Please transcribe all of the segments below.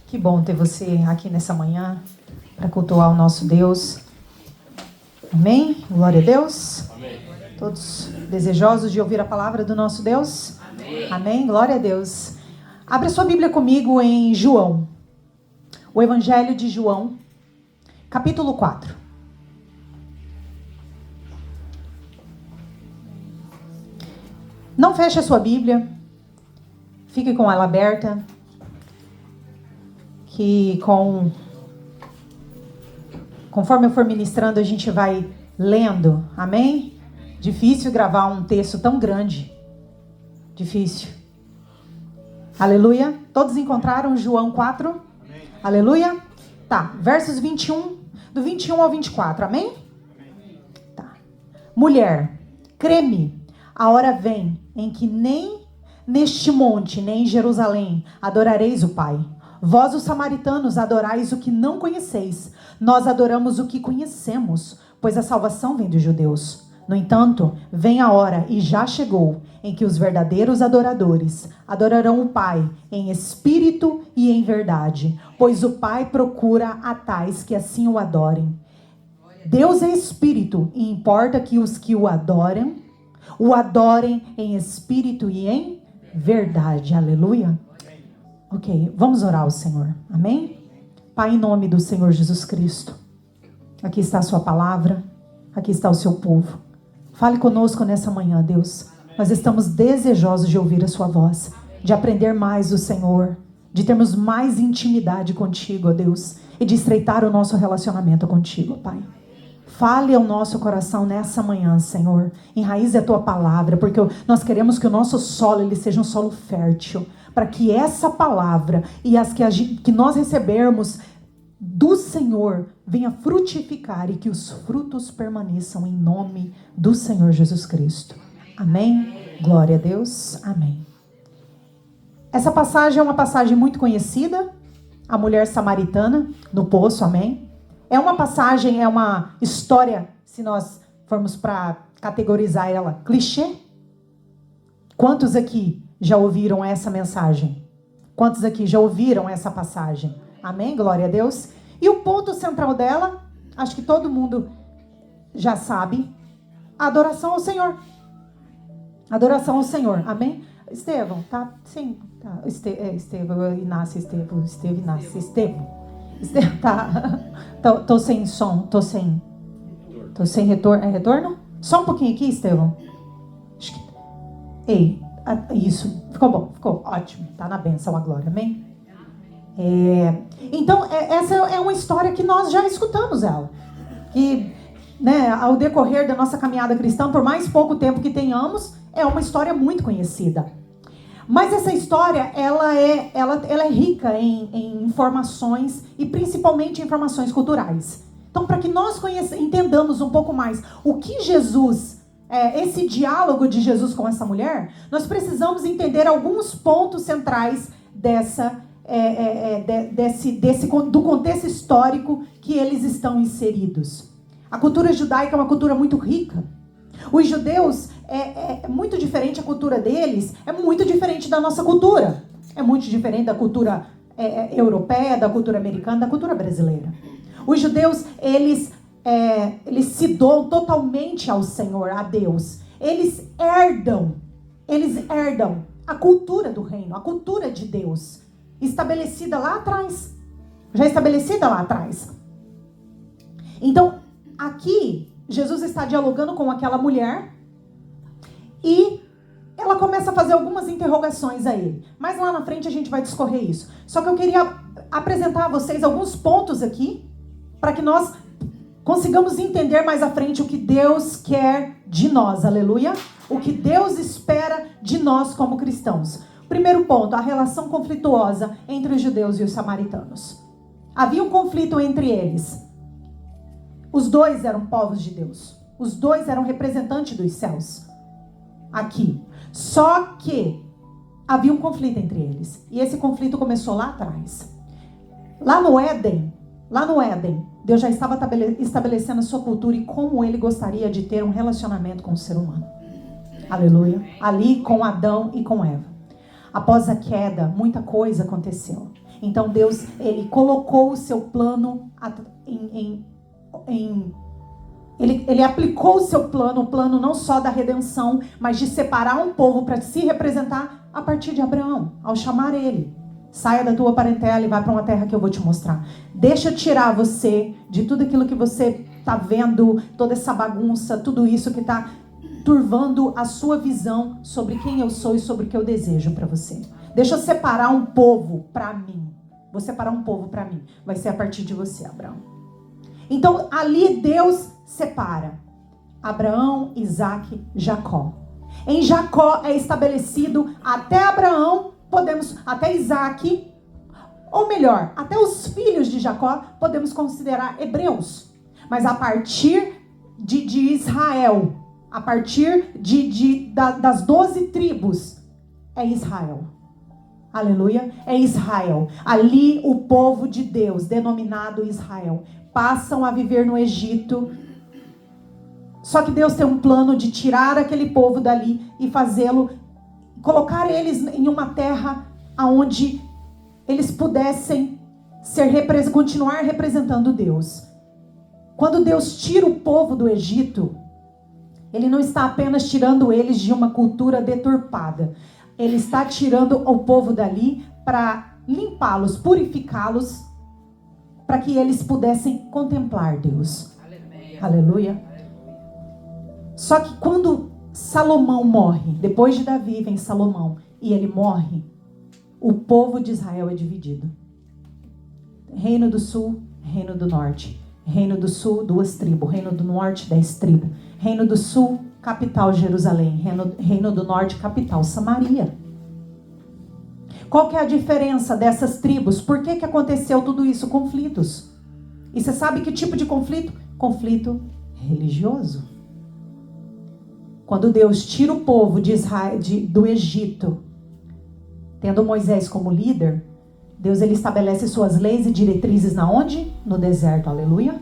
Que bom ter você aqui nessa manhã para cultuar o nosso Deus. Amém? Glória a Deus. Amém. Todos desejosos de ouvir a palavra do nosso Deus? Amém. Amém? Glória a Deus. Abra sua Bíblia comigo em João. O Evangelho de João, capítulo 4. Não feche a sua Bíblia. Fique com ela aberta. Que conforme eu for ministrando, a gente vai lendo. Amém? Difícil gravar um texto tão grande. Difícil. Aleluia. Todos encontraram João 4? Amém. Aleluia. Tá. Versos 21, do 21 ao 24. Amém? Amém. Tá. Mulher, crê-me, a hora vem em que nem neste monte, nem em Jerusalém, adorareis o Pai. Vós, os samaritanos, adorais o que não conheceis. Nós adoramos o que conhecemos, pois a salvação vem dos judeus. No entanto, vem a hora, e já chegou, em que os verdadeiros adoradores adorarão o Pai em espírito e em verdade, pois o Pai procura a tais que assim o adorem. Deus é espírito, e importa que os que o adorem em espírito e em verdade. Aleluia. Ok, vamos orar ao Senhor. Amém? Pai, em nome do Senhor Jesus Cristo, aqui está a sua palavra, aqui está o seu povo. Fale conosco nessa manhã, Deus. Nós estamos desejosos de ouvir a sua voz, de aprender mais do Senhor, de termos mais intimidade contigo, ó Deus, e de estreitar o nosso relacionamento contigo, Pai. Fale ao nosso coração nessa manhã, Senhor. Enraize a tua palavra, porque nós queremos que o nosso solo ele seja um solo fértil, para que essa palavra e as que nós recebermos do Senhor venha frutificar e que os frutos permaneçam em nome do Senhor Jesus Cristo. Amém? Glória a Deus. Amém. Essa passagem é uma passagem muito conhecida, a mulher samaritana no poço, amém? É uma passagem, é uma história, se nós formos para categorizar ela, clichê. Quantos aqui já ouviram essa mensagem? Quantos aqui já ouviram essa passagem? Amém? Glória a Deus. E o ponto central dela, acho que todo mundo já sabe, a adoração ao Senhor. Adoração ao Senhor. Amém? Estevão, tá? Sim. Tá. Estevão, Inácio, Estevão, tá. Tô sem som, tô sem retorno. É retorno? Só um pouquinho aqui, Estevão. Ei, isso. Ficou bom, ficou ótimo. Tá na bênção, a glória, amém? Então, essa é uma história que nós já escutamos ela. Que, né, ao decorrer da nossa caminhada cristã, por mais pouco tempo que tenhamos, é uma história muito conhecida. Mas essa história, ela é rica em informações e principalmente informações culturais. Então, para que nós entendamos um pouco mais o que Jesus, esse diálogo de Jesus com essa mulher, nós precisamos entender alguns pontos centrais do contexto histórico que eles estão inseridos. A cultura judaica é uma cultura muito rica. Os judeus, é muito diferente a cultura deles, é muito diferente da nossa cultura. É muito diferente da cultura europeia, da cultura americana, da cultura brasileira. Os judeus, eles se doam totalmente ao Senhor, a Deus. Eles herdam a cultura do reino, a cultura de Deus, estabelecida lá atrás. Já estabelecida lá atrás. Então, aqui, Jesus está dialogando com aquela mulher e ela começa a fazer algumas interrogações a ele. Mas lá na frente a gente vai discorrer isso. Só que eu queria apresentar a vocês alguns pontos aqui para que nós consigamos entender mais à frente o que Deus quer de nós. Aleluia! O que Deus espera de nós como cristãos. Primeiro ponto, a relação conflituosa entre os judeus e os samaritanos. Havia um conflito entre eles. Os dois eram povos de Deus. Os dois eram representantes dos céus. Aqui. Só que havia um conflito entre eles. E esse conflito começou lá atrás. Lá no Éden, Deus já estava estabelecendo a sua cultura e como ele gostaria de ter um relacionamento com o ser humano. Aleluia. Ali com Adão e com Eva. Após a queda, muita coisa aconteceu. Então Deus, ele colocou o seu plano Ele aplicou o seu plano, o plano não só da redenção, mas de separar um povo para se representar a partir de Abraão, ao chamar ele. Saia da tua parentela e vai para uma terra que eu vou te mostrar. Deixa eu tirar você de tudo aquilo que você está vendo, toda essa bagunça, tudo isso que está turvando a sua visão sobre quem eu sou e sobre o que eu desejo para você. Deixa eu separar um povo para mim. Vou separar um povo para mim. Vai ser a partir de você, Abraão. Então, ali Deus separa Abraão, Isaque, Jacó. Em Jacó é estabelecido até Abraão, até Isaque, ou melhor, até os filhos de Jacó, podemos considerar hebreus. Mas a partir de Israel, a partir das 12 tribos, é Israel. Aleluia, é Israel. Ali o povo de Deus, denominado Israel, passam a viver no Egito. Só que Deus tem um plano de tirar aquele povo dali e colocar eles em uma terra onde eles pudessem continuar representando Deus. Quando Deus tira o povo do Egito, Ele não está apenas tirando eles de uma cultura deturpada. Ele está tirando o povo dali para limpá-los, purificá-los, para que eles pudessem contemplar Deus. Aleluia. Aleluia. Só que quando Salomão morre, depois de Davi vem Salomão, e ele morre, o povo de Israel é dividido. Reino do Sul, Reino do Norte. Reino do Sul, 2 tribos. Reino do Norte, 10 tribos. Reino do Sul, capital Jerusalém. Reino do Norte, capital Samaria. Qual que é a diferença dessas tribos? Por que aconteceu tudo isso? Conflitos. E você sabe que tipo de conflito? Conflito religioso. Quando Deus tira o povo de Israel, do Egito, tendo Moisés como líder, Deus ele estabelece suas leis e diretrizes na onde? No deserto, aleluia.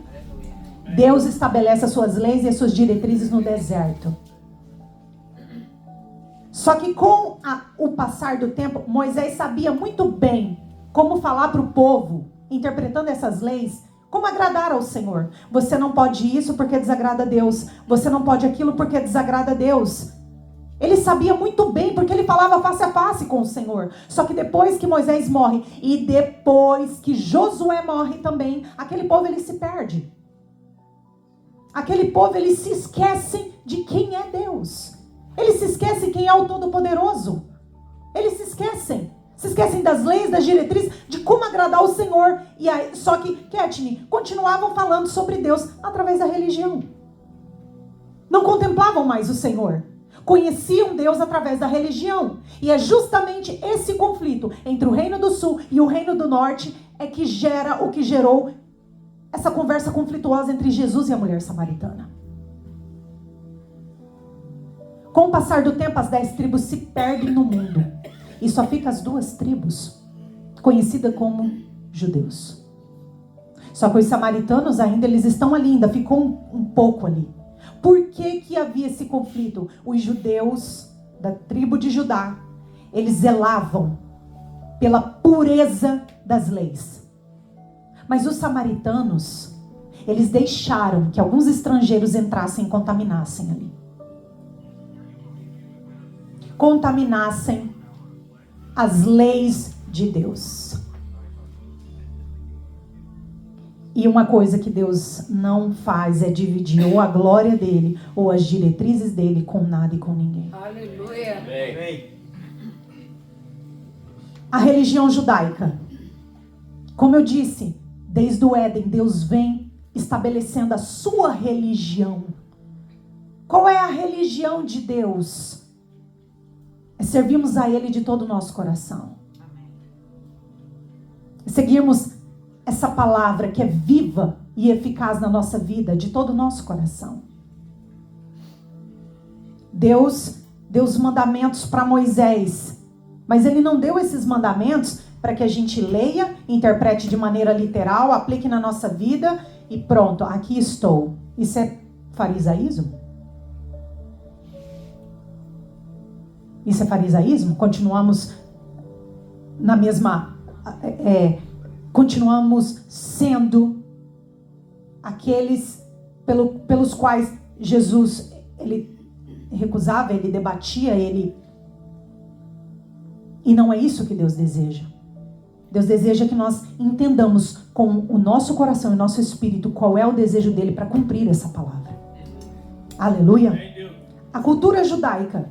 Deus estabelece as suas leis e as suas diretrizes no deserto. Só que com o passar do tempo, Moisés sabia muito bem como falar para o povo, interpretando essas leis, como agradar ao Senhor. Você não pode isso porque desagrada a Deus. Você não pode aquilo porque desagrada a Deus. Ele sabia muito bem porque ele falava face a face com o Senhor. Só que depois que Moisés morre e depois que Josué morre também, aquele povo ele se perde. Aquele povo eles se esquecem de quem é Deus. Eles se esquecem quem é o Todo-Poderoso. Eles se esquecem. Se esquecem das leis, das diretrizes, de como agradar o Senhor. E aí, só que, Ketni, continuavam falando sobre Deus através da religião. Não contemplavam mais o Senhor. Conheciam Deus através da religião. E é justamente esse conflito entre o Reino do Sul e o Reino do Norte é que gera o que gerou essa conversa conflituosa entre Jesus e a mulher samaritana. Com o passar do tempo, as 10 tribos se perdem no mundo. E só fica as 2 tribos, conhecidas como judeus. Só que os samaritanos ainda, eles estão ali, ainda ficou um pouco ali. Por que havia esse conflito? Os judeus da tribo de Judá, eles zelavam pela pureza das leis. Mas os samaritanos, eles deixaram que alguns estrangeiros entrassem e contaminassem ali. Contaminassem as leis de Deus. E uma coisa que Deus não faz é dividir ou a glória dele ou as diretrizes dele com nada e com ninguém. Aleluia. A religião judaica, como eu disse, desde o Éden, Deus vem estabelecendo a sua religião. Qual é a religião de Deus? É servirmos a Ele de todo o nosso coração. Seguirmos essa palavra que é viva e eficaz na nossa vida, de todo o nosso coração. Deus deu os mandamentos para Moisés, mas Ele não deu esses mandamentos para que a gente leia, interprete de maneira literal, aplique na nossa vida e pronto, aqui estou. Isso é farisaísmo? Isso é farisaísmo? Continuamos na mesma continuamos sendo aqueles pelos quais Jesus, ele recusava, ele debatia, e não é isso que Deus deseja. Deus deseja que nós entendamos com o nosso coração e o nosso espírito qual é o desejo dele para cumprir essa palavra. Aleluia. A cultura judaica.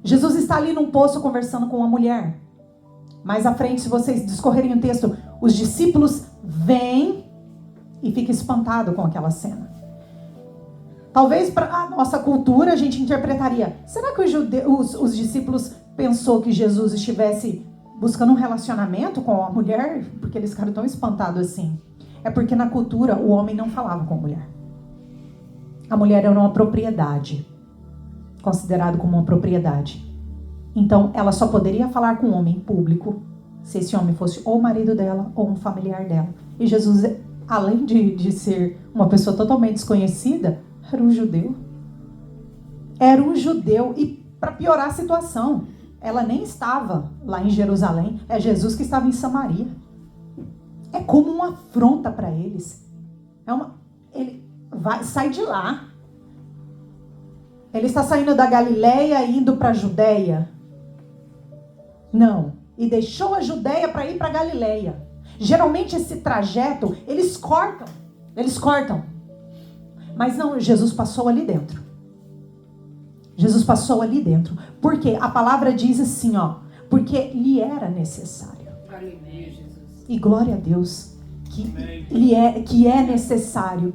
Jesus está ali num poço conversando com uma mulher. Mais à frente, se vocês discorrerem o texto, os discípulos vêm e ficam espantados com aquela cena. Talvez para a nossa cultura a gente interpretaria: será que os discípulos pensou que Jesus estivesse buscando um relacionamento com a mulher? Porque eles ficaram tão espantados assim. É porque na cultura o homem não falava com a mulher. A mulher era uma propriedade, considerado como uma propriedade. Então ela só poderia falar com um homem público se esse homem fosse ou o marido dela ou um familiar dela. E Jesus, além de ser uma pessoa totalmente desconhecida, era um judeu. Era um judeu. E para piorar a situação, ela nem estava lá em Jerusalém. É Jesus que estava em Samaria. É como uma afronta para eles. Ele sai de lá. Ele está saindo da Galileia e indo para a Judéia. Não. E deixou a Judéia para ir para a Galileia. Geralmente esse trajeto, eles cortam. Mas não, Jesus passou ali dentro. Jesus passou ali dentro. Porque a palavra diz assim, porque lhe era necessário. Aleluia, Jesus. E glória a Deus que é necessário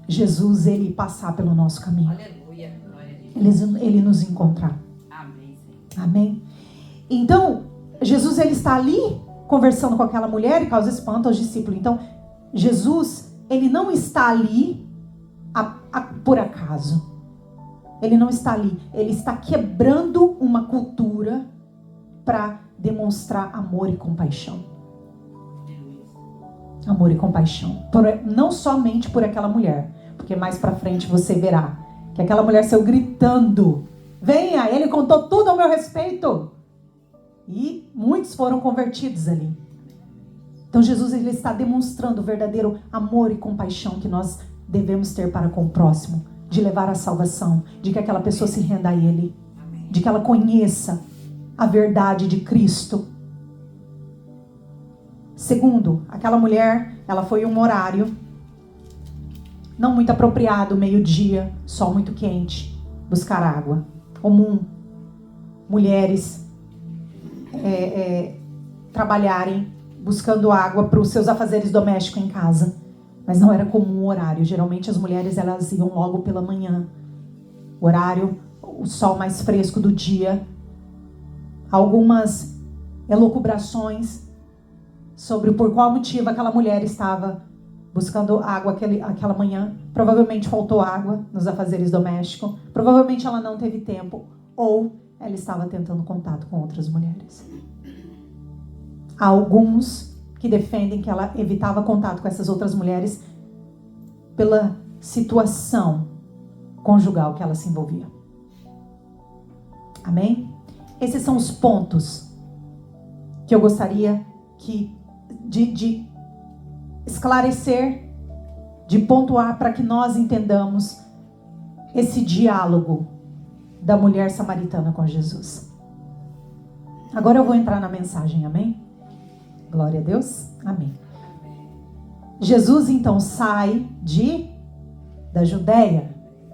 Jesus, ele passar pelo nosso caminho. Aleluia, glória a Deus. Ele nos encontrar. Amém, Senhor. Amém? Então, Jesus, ele está ali conversando com aquela mulher e causa espanto aos discípulos. Então, Jesus, ele não está ali por acaso. Ele não está ali. Ele está quebrando uma cultura para demonstrar amor e compaixão. Amor e compaixão. Não somente por aquela mulher. Porque mais para frente você verá que aquela mulher saiu gritando: venha, ele contou tudo ao meu respeito. E muitos foram convertidos ali. Então Jesus, ele está demonstrando o verdadeiro amor e compaixão que nós devemos ter para com o próximo. De levar a salvação. De que aquela pessoa se renda a ele. De que ela conheça a verdade de Cristo. Segundo, aquela mulher, ela foi em um horário não muito apropriado, meio-dia, sol muito quente, buscar água. Comum mulheres trabalharem buscando água para os seus afazeres domésticos em casa. Mas não era comum o horário. Geralmente as mulheres, elas iam logo pela manhã. Horário, o sol mais fresco do dia. Algumas elucubrações sobre por qual motivo aquela mulher estava buscando água aquela manhã. Provavelmente faltou água nos afazeres domésticos. Provavelmente ela não teve tempo. Ou ela estava tentando contato com outras mulheres. Há alguns que defendem que ela evitava contato com essas outras mulheres pela situação conjugal que ela se envolvia. Amém? Esses são os pontos que eu gostaria de esclarecer, de pontuar para que nós entendamos esse diálogo da mulher samaritana com Jesus. Agora eu vou entrar na mensagem, amém? Glória a Deus, amém. Jesus então sai da Judéia,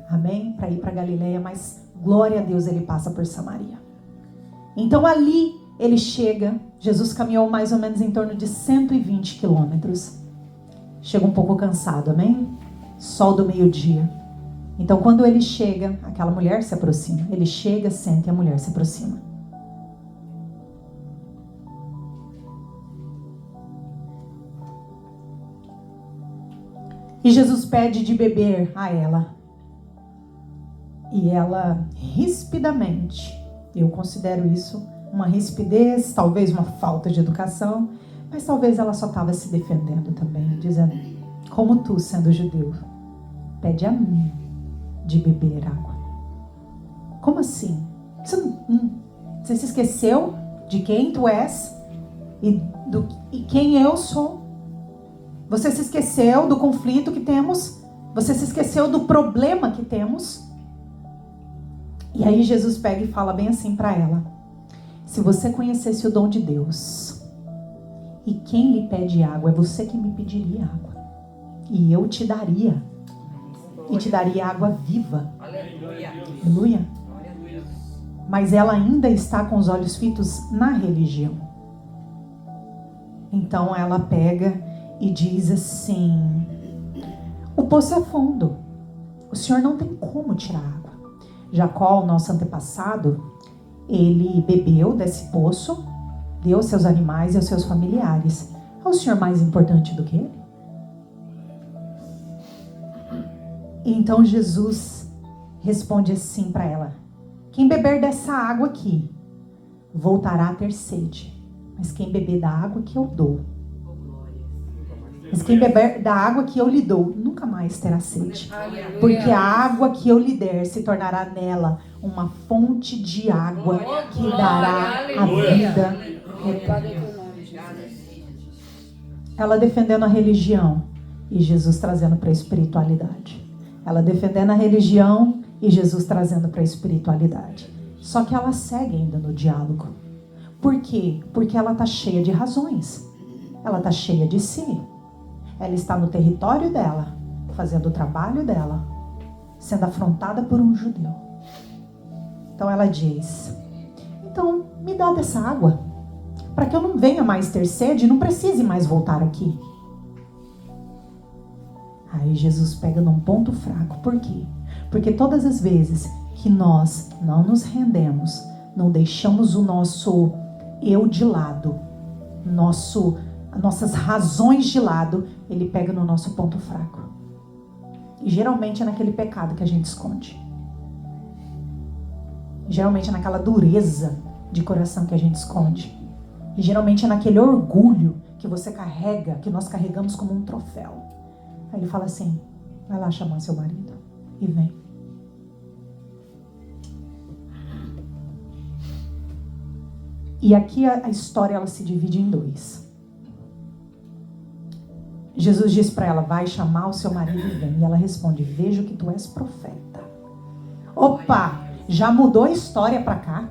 amém? Para ir para Galileia, mas glória a Deus, ele passa por Samaria. Então ali ele chega, Jesus caminhou mais ou menos em torno de 120 quilômetros. Chega um pouco cansado, amém? Sol do meio-dia. Então quando ele chega, aquela mulher se aproxima. Ele chega, senta e a mulher se aproxima. E Jesus pede de beber a ela. E ela, rispidamente, eu considero isso uma rispidez, talvez uma falta de educação, mas talvez ela só estava se defendendo também, dizendo: como tu, sendo judeu, pede a mim de beber água? Como assim? Você se esqueceu de quem tu és e quem eu sou. Você se esqueceu do conflito que temos? Você se esqueceu do problema que temos? E aí Jesus pega e fala bem assim para ela: se você conhecesse o dom de Deus, e quem lhe pede água, é você que me pediria água, e eu te daria, e te daria água viva. Aleluia. Aleluia. Mas ela ainda está com os olhos fitos na religião. Então ela pega e diz assim: o poço é fundo, o senhor não tem como tirar água. Jacó, o nosso antepassado, ele bebeu desse poço, deu aos seus animais e aos seus familiares. É o senhor mais importante do que ele? E então Jesus responde assim para ela: quem beber dessa água aqui voltará a ter sede, mas quem beber da água que eu dou, mas quem beber da água que eu lhe dou, nunca mais terá sede. Porque a água que eu lhe der se tornará nela uma fonte de água que dará a vida eterna. Ela defendendo a religião e Jesus trazendo para a espiritualidade. Ela defendendo a religião e Jesus trazendo para a espiritualidade. Só que ela segue ainda no diálogo. Por quê? Porque ela está cheia de razões. Ela está cheia de si. Ela está no território dela, fazendo o trabalho dela, sendo afrontada por um judeu. Então ela diz: então me dá dessa água, para que eu não venha mais ter sede e não precise mais voltar aqui. Aí Jesus pega num ponto fraco. Por quê? Porque todas as vezes que nós não nos rendemos, não deixamos o nosso eu de lado, nossas razões de lado, ele pega no nosso ponto fraco. E geralmente é naquele pecado que a gente esconde. Geralmente é naquela dureza de coração que a gente esconde. E geralmente é naquele orgulho que você carrega, que nós carregamos como um troféu. Aí ele fala assim: vai lá chamar seu marido e vem. E aqui a história ela se divide em dois. Jesus diz para ela: vai chamar o seu marido e vem. E ela responde: vejo que tu és profeta. Opa, já mudou a história para cá.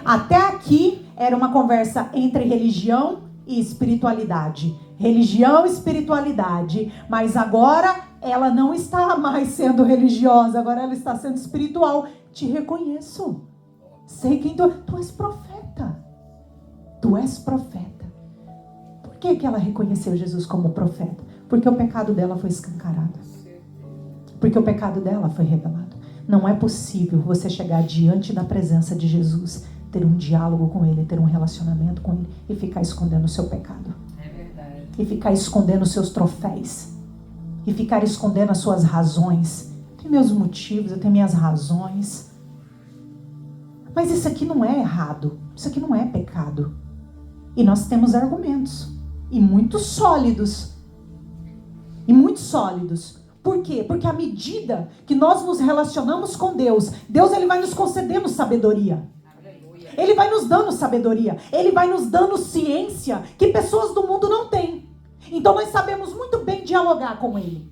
Até aqui era uma conversa entre religião e espiritualidade. Religião e espiritualidade. Mas agora ela não está mais sendo religiosa, agora ela está sendo espiritual. Te reconheço. Sei quem tu és. Tu és profeta. Tu és profeta. Por que ela reconheceu Jesus como profeta? Porque o pecado dela foi escancarado. Porque o pecado dela foi revelado. Não é possível você chegar diante da presença de Jesus, ter um diálogo com Ele, ter um relacionamento com Ele e ficar escondendo o seu pecado. É verdade. E ficar escondendo os seus troféus. E ficar escondendo as suas razões. Eu tenho meus motivos, eu tenho minhas razões. Mas isso aqui não é errado. Isso aqui não é pecado. E nós temos argumentos. E muito sólidos. E muito sólidos. Por quê? Porque à medida que nós nos relacionamos com Deus, Deus ele vai nos concedendo sabedoria. Ele vai nos dando sabedoria. Ele vai nos dando ciência que pessoas do mundo não têm. Então nós sabemos muito bem dialogar com Ele.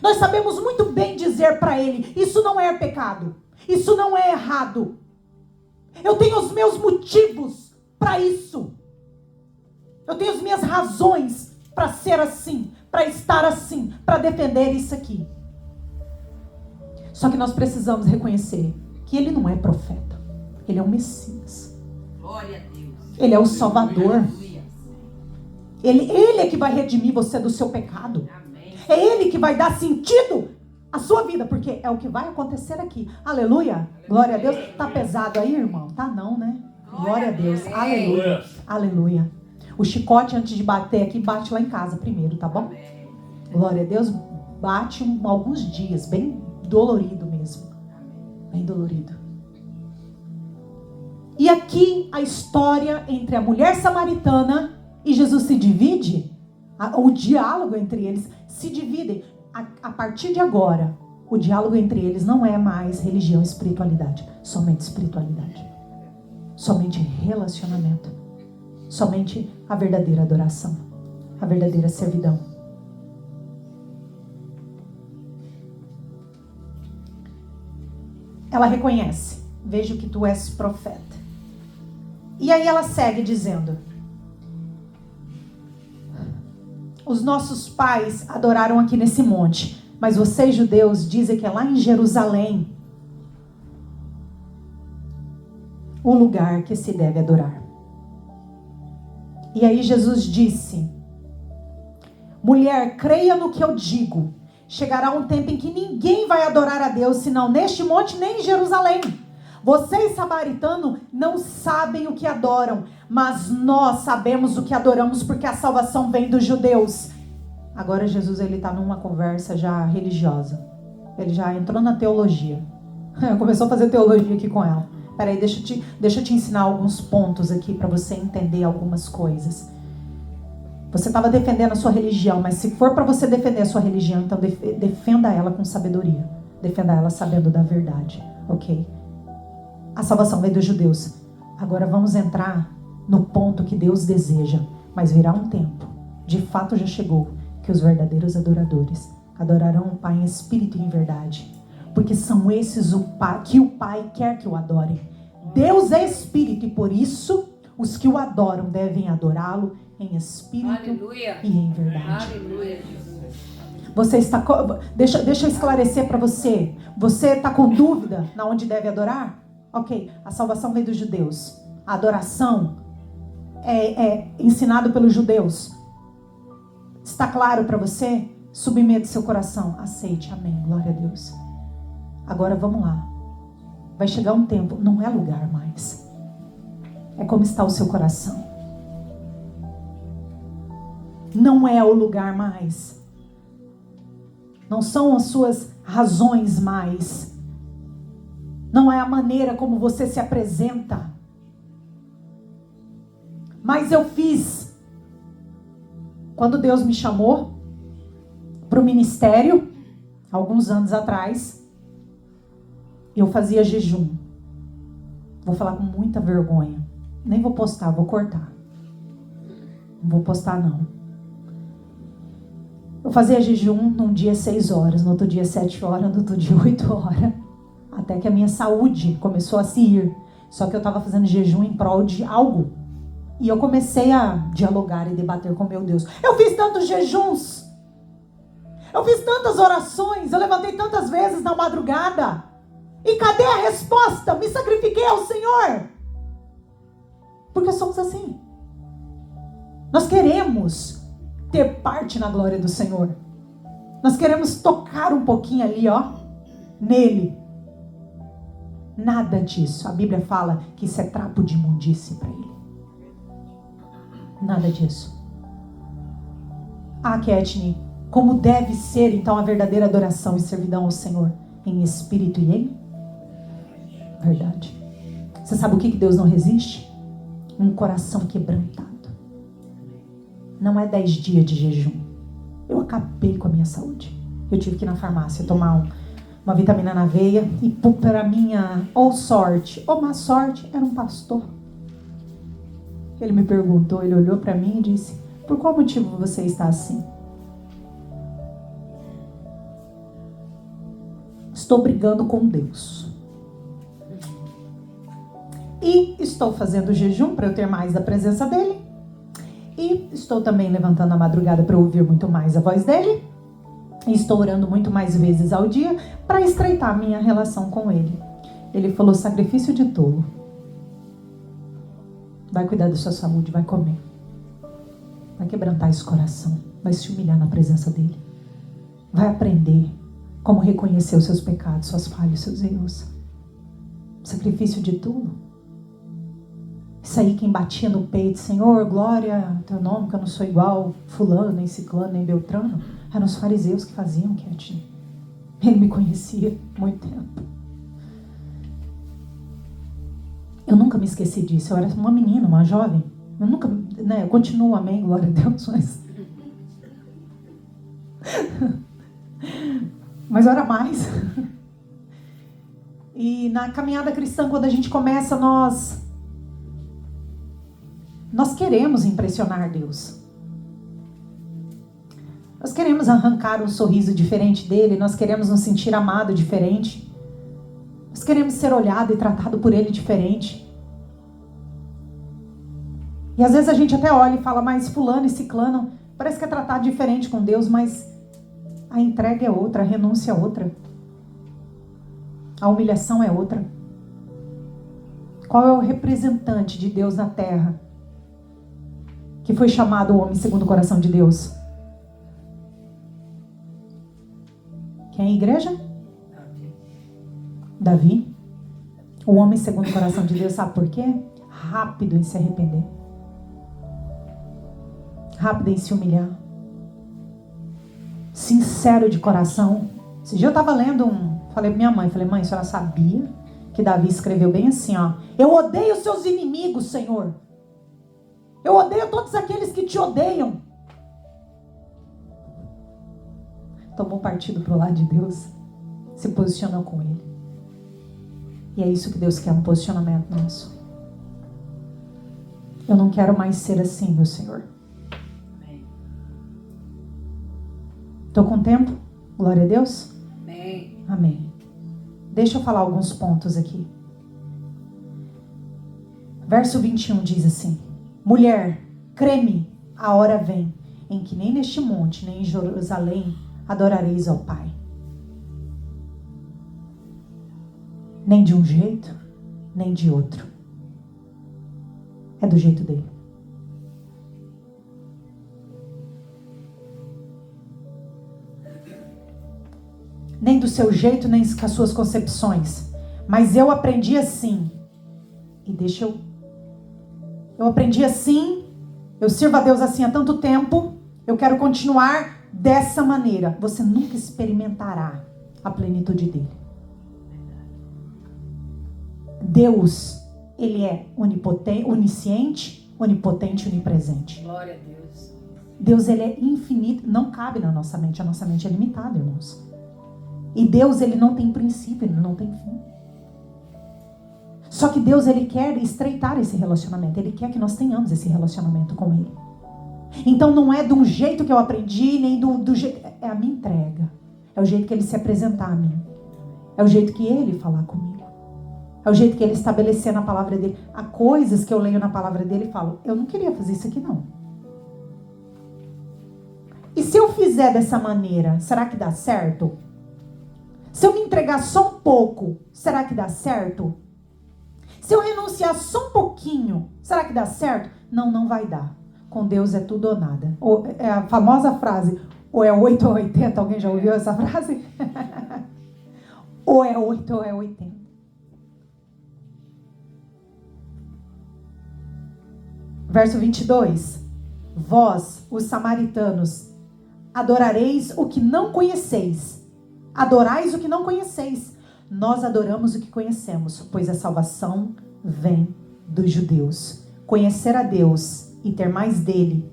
Nós sabemos muito bem dizer para Ele: isso não é pecado. Isso não é errado. Eu tenho os meus motivos para isso. Eu tenho as minhas razões para ser assim, para estar assim, para defender isso aqui. Só que nós precisamos reconhecer que Ele não é profeta. Ele é o Messias. Glória a Deus. Ele é o Salvador. Aleluia. Ele é que vai redimir você do seu pecado. Amém. É Ele que vai dar sentido à sua vida, porque é o que vai acontecer aqui. Aleluia. Glória a Deus. Tá pesado aí, irmão? Tá não, né? Glória a Deus. Aleluia. Aleluia. O chicote, antes de bater aqui, bate lá em casa primeiro, tá bom? Glória a Deus. Bate alguns dias, bem dolorido mesmo. Bem dolorido. E aqui a história entre a mulher samaritana e Jesus se divide. O diálogo entre eles se divide. A partir de agora, o diálogo entre eles não é mais religião e espiritualidade. Somente espiritualidade. Somente relacionamento. Somente a verdadeira adoração, a verdadeira servidão. Ela reconhece: vejo que tu és profeta. E aí ela segue dizendo: os nossos pais adoraram aqui nesse monte, mas vocês judeus dizem que é lá em Jerusalém o lugar que se deve adorar. E aí Jesus disse: mulher, creia no que eu digo. Chegará um tempo em que ninguém vai adorar a Deus, senão neste monte nem em Jerusalém. Vocês, samaritanos, não sabem o que adoram, mas nós sabemos o que adoramos, porque a salvação vem dos judeus. Agora Jesus está numa conversa já religiosa. Ele já entrou na teologia. Começou a fazer teologia aqui com ela. Peraí, deixa eu te ensinar alguns pontos aqui para você entender algumas coisas. Você estava defendendo a sua religião, mas se for para você defender a sua religião, então defenda ela com sabedoria. Defenda ela sabendo da verdade, ok? A salvação vem dos judeus. Agora vamos entrar no ponto que Deus deseja. Mas virá um tempo, de fato já chegou, que os verdadeiros adoradores adorarão o Pai em espírito e em verdade. Porque são esses que o Pai quer que o adorem. Deus é espírito e por isso os que o adoram devem adorá-lo em espírito Aleluia. e em verdade. Aleluia. Você está... Deixa eu esclarecer para você. Você está com dúvida na onde deve adorar? Ok, a salvação vem dos judeus. A adoração é ensinado pelos judeus. Está claro para você? Submeta seu coração. Aceite, amém, glória a Deus. Agora vamos lá. Vai chegar um tempo, não é lugar mais. É como está o seu coração. Não é o lugar mais. Não são as suas razões mais. Não é a maneira como você se apresenta. Mas eu fiz. Quando Deus me chamou para o ministério, alguns anos atrás, eu fazia jejum. Vou falar com muita vergonha. Nem vou postar, vou cortar. Não vou postar não. Eu fazia jejum num dia 6 horas, no outro dia 7 horas, no outro dia 8 horas. Até que a minha saúde começou a se ir. Só que eu estava fazendo jejum em prol de algo. E eu comecei a dialogar e debater com meu Deus. Eu fiz tantos jejuns. Eu fiz tantas orações. Eu levantei tantas vezes na madrugada. E cadê a resposta? Me sacrifiquei ao Senhor. Porque somos assim. Nós queremos ter parte na glória do Senhor. Nós queremos tocar um pouquinho ali, ó, nele. Nada disso. A Bíblia fala que isso é trapo de imundície para ele. Nada disso. Ah, Ketni, como deve ser então a verdadeira adoração e servidão ao Senhor? Em espírito e em verdade. Você sabe o que Deus não resiste? Um coração quebrantado. Não é 10 dias de jejum. Eu acabei com a minha saúde. Eu tive que ir na farmácia tomar uma vitamina na veia. E para minha ou sorte ou má sorte, era um pastor. Ele me perguntou, ele olhou para mim e disse: por qual motivo você está assim? Estou brigando com Deus. E estou fazendo jejum para eu ter mais da presença dele. E estou também levantando a madrugada para ouvir muito mais a voz dele. E estou orando muito mais vezes ao dia para estreitar a minha relação com ele. Ele falou: sacrifício de tolo. Vai cuidar da sua saúde, vai comer. Vai quebrantar esse coração. Vai se humilhar na presença dele. Vai aprender como reconhecer os seus pecados, suas falhas, seus erros. Sacrifício de tolo. Isso aí quem batia no peito: Senhor, glória ao teu nome, que eu não sou igual fulano, nem ciclano, nem beltrano. Eram os fariseus que faziam, Ketni. Ele me conhecia há muito tempo. Eu nunca me esqueci disso. Eu era uma menina, uma jovem. Eu nunca, eu continuo, amém, glória a Deus, mas eu era mais. E na caminhada cristã, quando a gente começa, nós Nós queremos impressionar Deus. Nós queremos arrancar um sorriso diferente dele. Nós queremos nos sentir amado diferente. Nós queremos ser olhado e tratado por ele diferente. E às vezes a gente até olha e fala, mas fulano e ciclano parece que é tratado diferente com Deus, mas a entrega é outra, a renúncia é outra. A humilhação é outra. Qual é o representante de Deus na terra que foi chamado o homem segundo o coração de Deus? Quem é a igreja? Davi. O homem segundo o coração de Deus, sabe por quê? Rápido em se arrepender. Rápido em se humilhar. Sincero de coração. Esse dia eu estava lendo falei pra minha mãe, mãe, a senhora sabia que Davi escreveu bem assim, ó. Eu odeio os seus inimigos, Senhor. Eu odeio todos aqueles que te odeiam. Tomou partido pro lado de Deus. Se posicionou com ele. E é isso que Deus quer, um posicionamento nosso. Eu não quero mais ser assim, meu Senhor. Estou com tempo? Glória a Deus. Amém. Amém. Deixa eu falar alguns pontos aqui. Verso 21 diz assim: mulher, crê-me, a hora vem, em que nem neste monte, nem em Jerusalém, adorareis ao Pai. Nem de um jeito, nem de outro. É do jeito dele. Nem do seu jeito, nem com as suas concepções. Mas eu aprendi assim. E eu aprendi assim. Eu sirvo a Deus assim há tanto tempo. Eu quero continuar dessa maneira. Você nunca experimentará a plenitude dele. Deus, ele é onipotente, onisciente, onipotente, onipresente. Glória a Deus. Deus, ele é infinito. Não cabe na nossa mente. A nossa mente é limitada, irmãos. E Deus, ele não tem princípio, ele não tem fim. Só que Deus, ele quer estreitar esse relacionamento. Ele quer que nós tenhamos esse relacionamento com ele. Então não é de um jeito que eu aprendi, nem do jeito... É a minha entrega. É o jeito que ele se apresentar a mim. É o jeito que ele falar comigo. É o jeito que ele estabelecer na palavra dele. Há coisas que eu leio na palavra dele e falo, eu não queria fazer isso aqui não. E se eu fizer dessa maneira, será que dá certo? Se eu me entregar só um pouco, será que dá certo? Se eu renunciar só um pouquinho, será que dá certo? Não, não vai dar. Com Deus é tudo ou nada. É a famosa frase, ou é 8 ou 80. Alguém já ouviu essa frase? Ou é 8 ou é 80. Verso 22. Vós, os samaritanos, adorareis o que não conheceis. Adorais o que não conheceis. Nós adoramos o que conhecemos, pois a salvação vem dos judeus. Conhecer a Deus e ter mais dele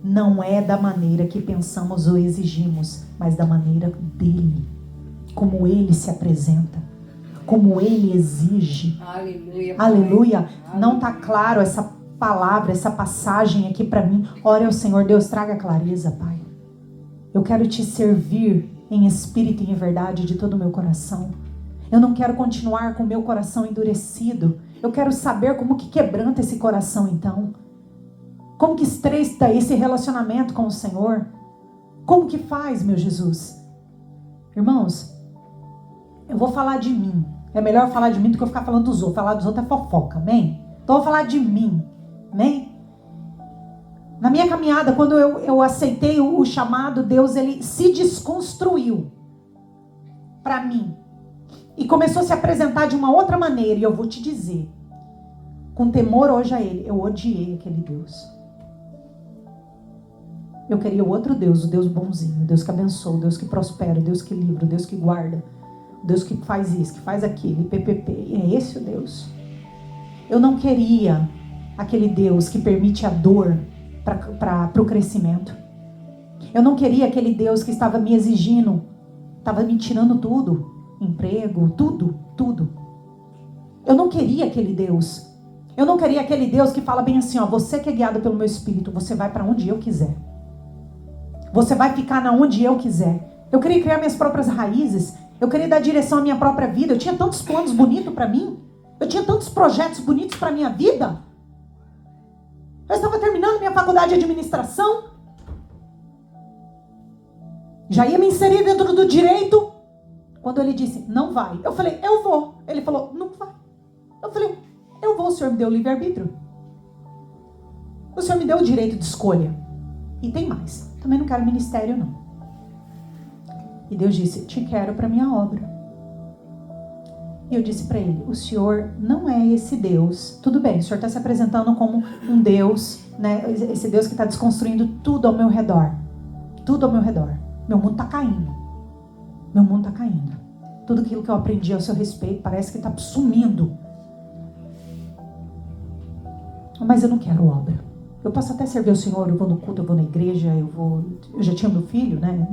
não é da maneira que pensamos ou exigimos, mas da maneira dele. Como ele se apresenta, como ele exige. Aleluia. Aleluia. Não está claro essa palavra, essa passagem aqui para mim. Ore ao Senhor, Deus, traga clareza, Pai. Eu quero te servir em espírito e em verdade de todo o meu coração. Eu não quero continuar com o meu coração endurecido. Eu quero saber como que quebranta esse coração então. Como que estreita esse relacionamento com o Senhor. Como que faz, meu Jesus? Irmãos, eu vou falar de mim. É melhor falar de mim do que eu ficar falando dos outros. Falar dos outros é fofoca, amém? Então eu vou falar de mim, amém? Na minha caminhada, quando eu aceitei o chamado, Deus, ele se desconstruiu para mim. E começou a se apresentar de uma outra maneira. E eu vou te dizer, com temor hoje a ele, eu odiei aquele Deus. Eu queria o outro Deus, o Deus bonzinho, o Deus que abençoa, o Deus que prospera, o Deus que livra, o Deus que guarda, o Deus que faz isso, que faz aquilo, PPP. E é esse o Deus. Eu não queria aquele Deus que permite a dor para o crescimento. Eu não queria aquele Deus que estava me exigindo, estava me tirando tudo, emprego, tudo. Eu não queria aquele Deus. Eu não queria aquele Deus que fala bem assim, ó, você que é guiado pelo meu Espírito, você vai para onde eu quiser. Você vai ficar na onde eu quiser. Eu queria criar minhas próprias raízes. Eu queria dar direção à minha própria vida. Eu tinha tantos planos bonitos para mim. Eu tinha tantos projetos bonitos para minha vida. Eu estava terminando minha faculdade de administração. Já ia me inserir dentro do direito. Quando ele disse, não vai. Eu falei, eu vou. Ele falou, não vai. Eu falei, eu vou. O Senhor me deu o livre-arbítrio. O Senhor me deu o direito de escolha. E tem mais. Também não quero ministério, não. E Deus disse, te quero para minha obra. E eu disse para ele, o Senhor não é esse Deus. Tudo bem, o Senhor está se apresentando como um Deus, né? Esse Deus que está desconstruindo tudo ao meu redor. Tudo ao meu redor. Meu mundo está caindo. Meu mundo está caindo. Tudo aquilo que eu aprendi ao seu respeito parece que está sumindo. Mas eu não quero obra. Eu posso até servir o Senhor, eu vou no culto, eu vou na igreja, eu já tinha meu filho, né?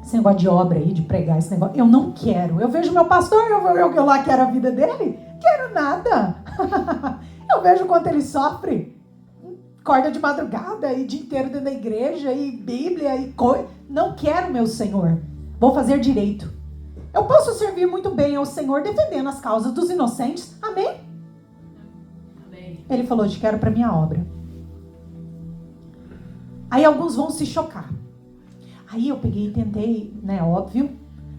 Esse negócio de obra aí, de pregar esse negócio, eu não quero. Eu vejo meu pastor, eu lá quero a vida dele, quero nada. Eu vejo quanto ele sofre. Acorda de madrugada e dia inteiro dentro da igreja e Bíblia e coisa. Não quero, meu Senhor. Vou fazer direito. Eu posso servir muito bem ao Senhor defendendo as causas dos inocentes. Amém? Amém. Ele falou, te quero para minha obra. Aí alguns vão se chocar. Aí eu peguei e tentei, né, óbvio,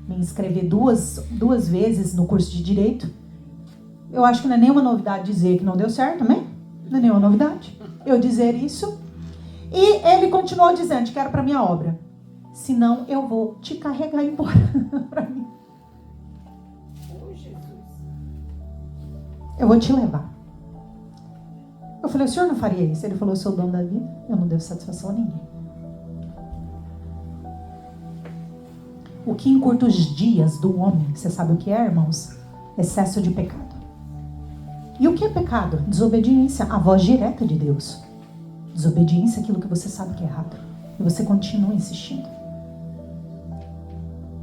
me inscrever duas vezes no curso de Direito. Eu acho que não é nenhuma novidade dizer que não deu certo, amém? Não é nenhuma novidade eu dizer isso. E ele continuou dizendo, te quero para minha obra. Senão eu vou te carregar embora para mim. Oh, Jesus. Eu vou te levar. Eu falei, o senhor não faria isso? Ele falou, eu sou o dono da vida, eu não devo satisfação a ninguém. O que encurta os dias do homem, você sabe o que é, irmãos? Excesso de pecado. E o que é pecado? Desobediência à voz direta de Deus. Desobediência àquilo que você sabe que é errado. E você continua insistindo.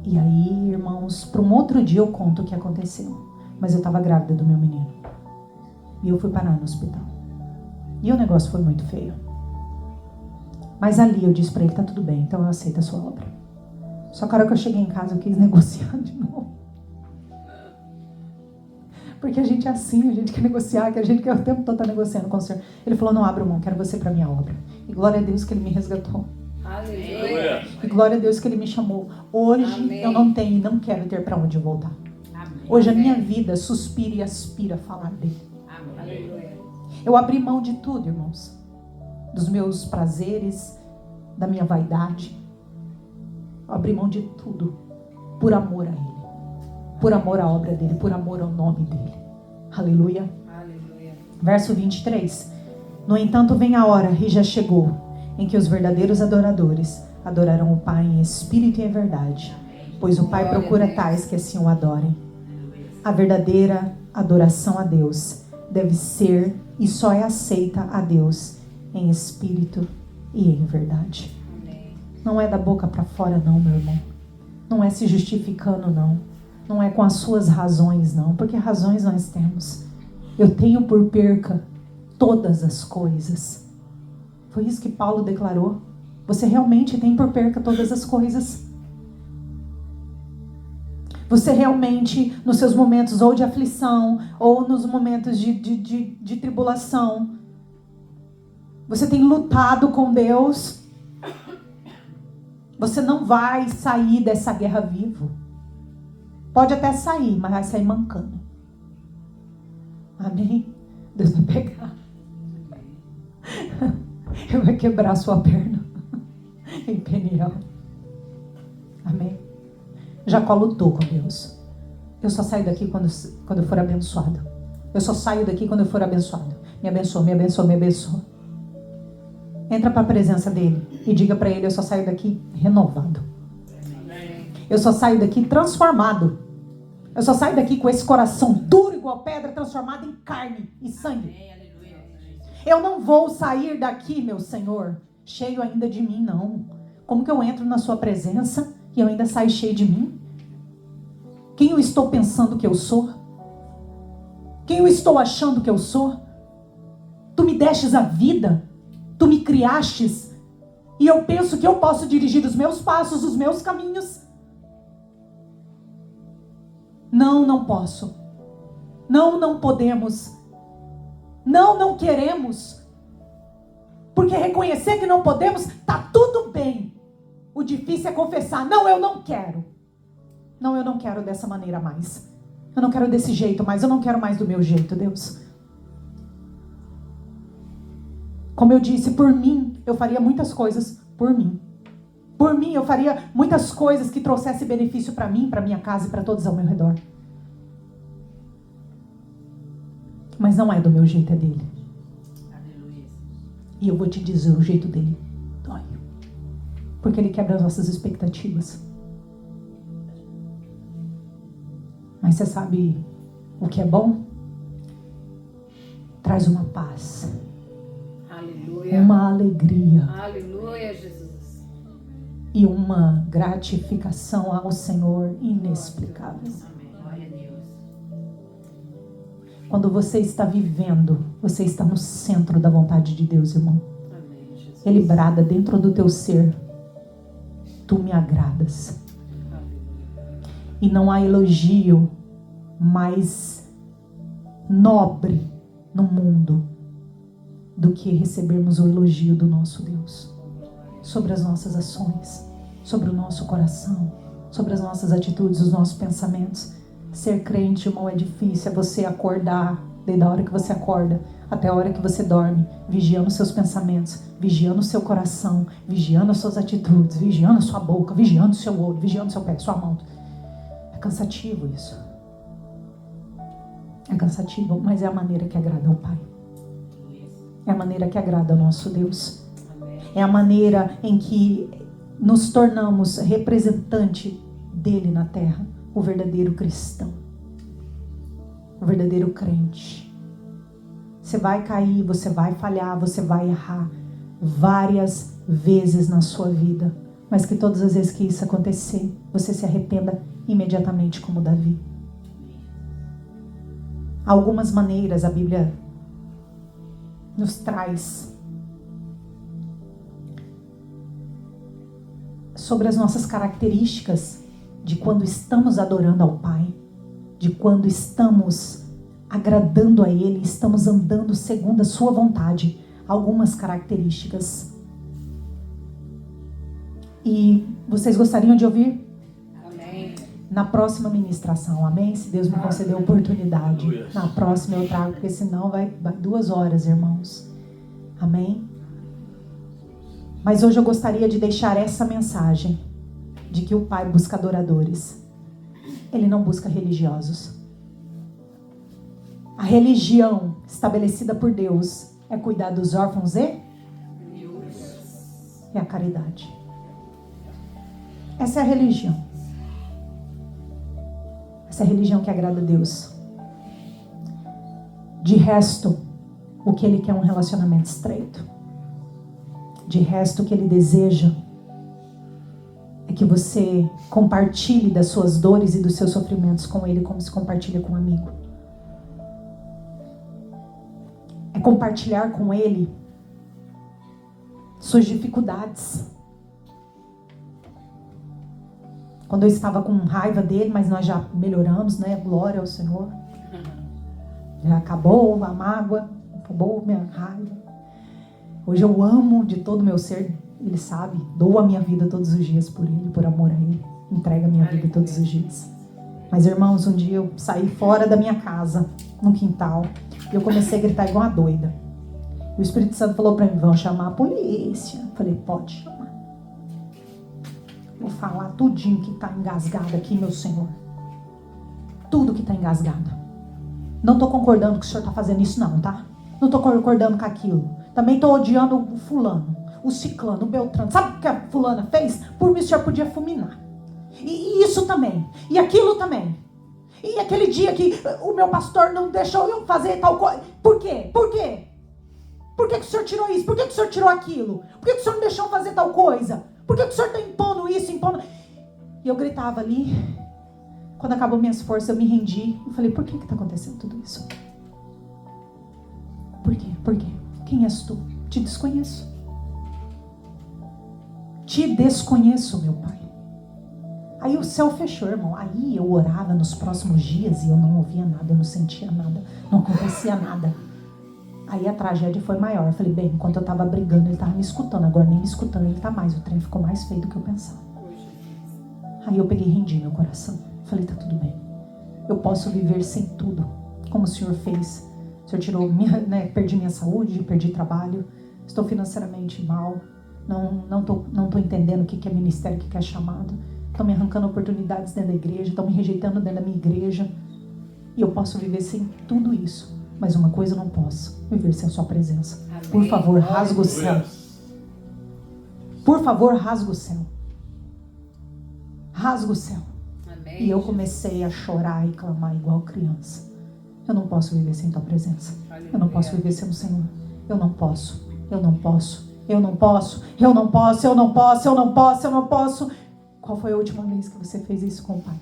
E aí, irmãos, para um outro dia eu conto o que aconteceu. Mas eu estava grávida do meu menino. E eu fui parar no hospital. E o negócio foi muito feio. Mas ali eu disse para ele, tá tudo bem, então eu aceito a sua obra. Só que a hora que eu cheguei em casa eu quis negociar de novo. Porque a gente é assim, a gente quer negociar, que a gente quer o tempo todo estar negociando com o Senhor. Ele falou, não abra mão, quero você para minha obra. E glória a Deus que ele me resgatou. Aleluia. E glória a Deus que ele me chamou. Hoje Amém. eu não tenho e não quero ter para onde voltar. Amém. Hoje a minha vida suspira e aspira a falar dele. Amém. Aleluia. Eu abri mão de tudo, irmãos. Dos meus prazeres, da minha vaidade. Eu abri mão de tudo por amor a ele. Por amor à obra dele, por amor ao nome dele. Aleluia. Aleluia. Verso 23. No entanto, vem a hora, e já chegou, em que os verdadeiros adoradores adorarão o Pai em espírito e em verdade. Pois o Pai procura tais que assim o adorem. A verdadeira adoração a Deus deve ser e só é aceita a Deus em espírito e em verdade. Amém. Não é da boca para fora não, meu irmão. Não é se justificando não. Não é com as suas razões não. Porque razões nós temos. Eu tenho por perca todas as coisas. Foi isso que Paulo declarou. Você realmente tem por perca todas as coisas. Você realmente, nos seus momentos ou de aflição, ou nos momentos de tribulação, você tem lutado com Deus. Você não vai sair dessa guerra vivo. Pode até sair, mas vai sair mancando. Amém? Deus vai pegar. Ele vai quebrar a sua perna em Peniel. Amém? Jacó lutou com Deus. Eu só saio daqui quando eu for abençoado. Eu só saio daqui quando eu for abençoado. Me abençoa, me abençoa, me abençoa. Entra para a presença dele e diga para ele, eu só saio daqui renovado. Eu só saio daqui transformado. Eu só saio daqui com esse coração duro igual pedra, transformado em carne e sangue. Eu não vou sair daqui, meu Senhor, cheio ainda de mim, não. Como que eu entro na sua presença e eu ainda saio cheio de mim? Quem eu estou pensando que eu sou? Quem eu estou achando que eu sou? Tu me destes a vida, tu me criastes, e eu penso que eu posso dirigir os meus passos, os meus caminhos. Não, não posso. Não, não podemos. Não, não queremos. Porque reconhecer que não podemos, tá tudo bem. O difícil é confessar, não, eu não quero. Não, eu não quero dessa maneira mais. Eu não quero desse jeito mais, eu não quero mais do meu jeito, Deus. Como eu disse, por mim, eu faria muitas coisas por mim. Por mim, eu faria muitas coisas que trouxessem benefício para mim, para minha casa e para todos ao meu redor. Mas não é do meu jeito, é dele. Aleluia. E eu vou te dizer, o jeito dele dói. Porque ele quebra as nossas expectativas. Mas você sabe o que é bom? Traz uma paz. Aleluia. Uma alegria. Aleluia, Jesus. E uma gratificação ao Senhor inexplicável. Amém. Glória a Deus. Quando você está vivendo, você está no centro da vontade de Deus, irmão. Amém, Jesus. Ele brada dentro do teu ser: tu me agradas. E não há elogio mais nobre no mundo do que recebermos o elogio do nosso Deus sobre as nossas ações, sobre o nosso coração, sobre as nossas atitudes, os nossos pensamentos. Ser crente, irmão, é difícil. É você acordar, desde a hora que você acorda até a hora que você dorme, vigiando os seus pensamentos, vigiando o seu coração, vigiando as suas atitudes, vigiando a sua boca, vigiando o seu olho, vigiando o seu pé, sua mão. É cansativo isso. É cansativo, mas é a maneira que agrada ao Pai. É a maneira que agrada ao nosso Deus. É a maneira em que nos tornamos representante dele na terra. O verdadeiro cristão. O verdadeiro crente. Você vai cair, você vai falhar, você vai errar várias vezes na sua vida. Mas que todas as vezes que isso acontecer, você se arrependa imediatamente, como Davi. Algumas maneiras a Bíblia nos traz sobre as nossas características de quando estamos adorando ao Pai, de quando estamos agradando a Ele, estamos andando segundo a sua vontade. Algumas características. E vocês gostariam de ouvir? Amém. Na próxima ministração, amém? Se Deus me conceder a oportunidade. Na próxima eu trago, porque senão vai 2 horas, irmãos. Amém? Mas hoje eu gostaria de deixar essa mensagem de que o Pai busca adoradores. Ele não busca religiosos. A religião estabelecida por Deus é cuidar dos órfãos e a caridade. Essa é a religião. Essa é a religião que agrada a Deus. De resto, o que Ele quer é um relacionamento estreito. De resto, o que Ele deseja é que você compartilhe das suas dores e dos seus sofrimentos com Ele, como se compartilha com um amigo. É compartilhar com Ele suas dificuldades. Quando eu estava com raiva dele, mas nós já melhoramos, né? Glória ao Senhor. Já acabou a mágoa, acabou a minha raiva. Hoje eu amo de todo o meu ser, Ele sabe, dou a minha vida todos os dias por Ele, por amor a Ele. Entrego a minha vida todos os dias. Mas, irmãos, um dia eu saí fora da minha casa, no quintal, e eu comecei a gritar igual uma doida. E o Espírito Santo falou para mim: vão chamar a polícia. Eu falei: pode chamar. Vou falar tudinho que está engasgado aqui, meu Senhor. Tudo que está engasgado. Não estou concordando que o Senhor está fazendo isso não, tá? Não estou concordando com aquilo. Também estou odiando o fulano, o ciclano, o beltrano. Sabe o que a fulana fez? Por mim o Senhor podia fulminar. E isso também. E aquilo também. E aquele dia que o meu pastor não deixou eu fazer tal coisa. Por quê? Por quê? Por que o Senhor tirou isso? Por que o Senhor tirou aquilo? Por que o Senhor não deixou fazer tal coisa? Por que o Senhor está impondo isso, impondo... E eu gritava ali. Quando acabou minhas forças, eu me rendi. Eu falei: por que está acontecendo tudo isso? Por quê? Por quê? Quem és tu? Te desconheço. Te desconheço, meu pai. Aí o céu fechou, irmão. Aí eu orava nos próximos dias e eu não ouvia nada, eu não sentia nada, não acontecia nada. Aí a tragédia foi maior. Eu falei, bem, enquanto eu tava brigando, ele tava me escutando. Agora nem me escutando, ele tá mais. O trem ficou mais feio do que eu pensava. Aí eu peguei e rendi meu coração. Falei, tá tudo bem. Eu posso viver sem tudo, como o Senhor fez. O Senhor tirou perdi minha saúde, perdi trabalho, estou financeiramente mal, não tô entendendo o que é ministério, o que é chamado. Estão me arrancando oportunidades dentro da igreja, estão me rejeitando dentro da minha igreja. E eu posso viver sem tudo isso. Mas uma coisa eu não posso, viver sem a sua presença. Amém. Por favor, rasga o céu. Por favor, rasga o céu. Rasga o céu. Amém. E eu comecei a chorar e clamar igual criança. Eu não posso viver sem tua presença. Eu não posso viver sem o Senhor. Eu não posso. Eu não posso. Eu não posso. Eu não posso. Eu não posso. Eu não posso. Eu não posso. Qual foi a última vez que você fez isso com o Pai?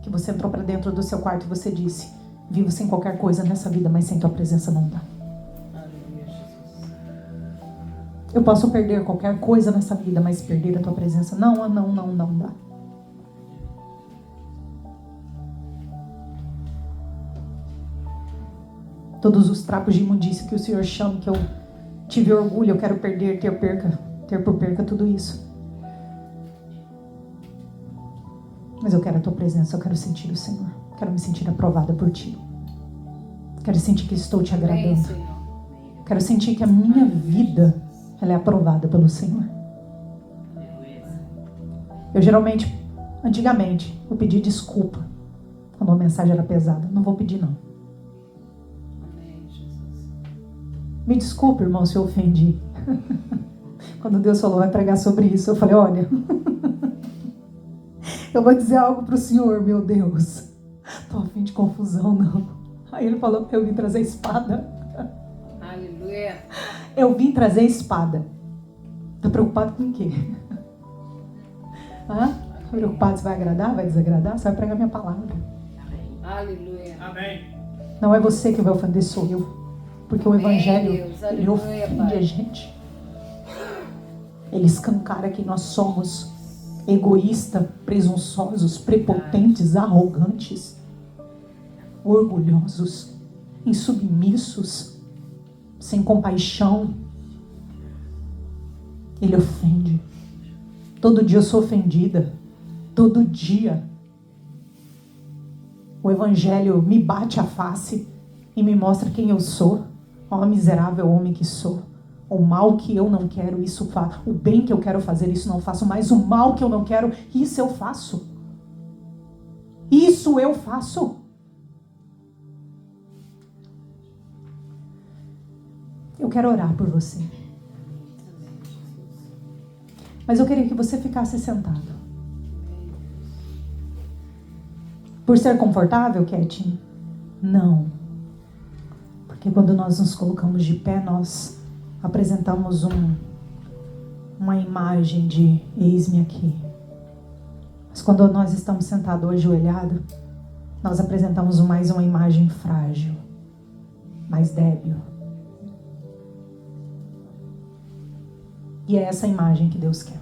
Que você entrou para dentro do seu quarto e você disse: vivo sem qualquer coisa nessa vida, mas sem tua presença não dá. Aleluia, Jesus. Eu posso perder qualquer coisa nessa vida, mas perder a tua presença não dá. Todos os trapos de imundícia que o Senhor chama, que eu tive orgulho, eu quero perder, ter por perca tudo isso. Mas eu quero a tua presença, eu quero sentir o Senhor. Quero me sentir aprovada por ti. Quero sentir que estou te Amém, agradando. Senhor. Quero sentir que a minha vida, ela é aprovada pelo Senhor. Eu geralmente, antigamente, eu pedi desculpa quando a mensagem era pesada. Não vou pedir, não. Amém, Jesus. Me desculpe, irmão, se eu ofendi. Quando Deus falou, vai pregar sobre isso, eu falei, olha, eu vou dizer algo pro Senhor, meu Deus. Tô a fim de confusão, não. Aí ele falou, eu vim trazer espada. Aleluia. Eu vim trazer espada. Tá preocupado com o quê? Hã? Preocupado se vai agradar, vai desagradar? Você vai pregar minha palavra. Aleluia. Amém. Não é você que vai ofender, sou eu. Porque o Evangelho, Deus. ele Aleluia, ofende Pai. a gente. Ele escancara que nós somos egoístas, presunçosos, prepotentes, arrogantes, orgulhosos, insubmissos, sem compaixão. Ele ofende. Todo dia eu sou ofendida. Todo dia. O Evangelho me bate a face e me mostra quem eu sou. Ó miserável homem que sou. O mal que eu não quero, isso faço. O bem que eu quero fazer, isso não faço. Mas o mal que eu não quero, isso eu faço. Isso eu faço. Eu quero orar por você. Mas eu queria que você ficasse sentado. Por ser confortável, quietinho? Não. Porque quando nós nos colocamos de pé, nós apresentamos uma imagem de eis-me aqui. Mas quando nós estamos sentados ajoelhados, nós apresentamos mais uma imagem frágil, mais débil. E é essa imagem que Deus quer.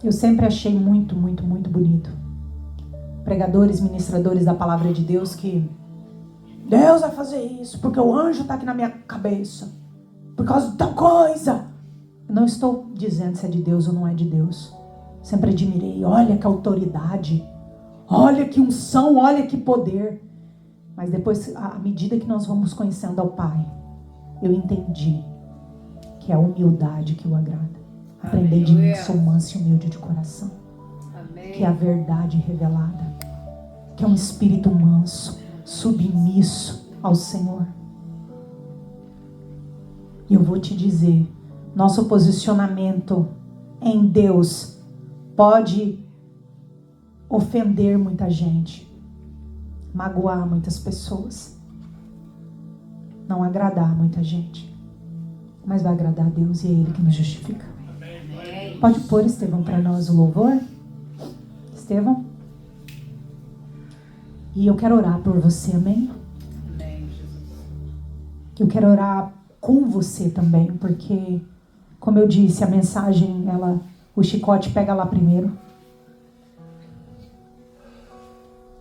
Eu sempre achei muito, muito, muito bonito pregadores, ministradores da palavra de Deus que Deus vai fazer isso porque o anjo está aqui na minha cabeça, por causa de tal coisa. Eu não estou dizendo se é de Deus ou não é de Deus. Sempre admirei, olha que autoridade, olha que unção, olha que poder. Mas depois, à medida que nós vamos conhecendo ao Pai, eu entendi que é a humildade que o agrada. Aprendei de mim, sou manso e humilde de coração. Amém. Que é a verdade revelada. Que é um espírito manso, submisso ao Senhor. E eu vou te dizer, nosso posicionamento em Deus pode ofender muita gente, magoar muitas pessoas, não agradar muita gente, mas vai agradar a Deus e é Ele que nos justifica. Amém. Pode pôr, Estevão, para nós o louvor? Estevão? E eu quero orar por você, amém? Amém, Jesus. Eu quero orar com você também, porque, como eu disse, a mensagem, o chicote pega lá primeiro.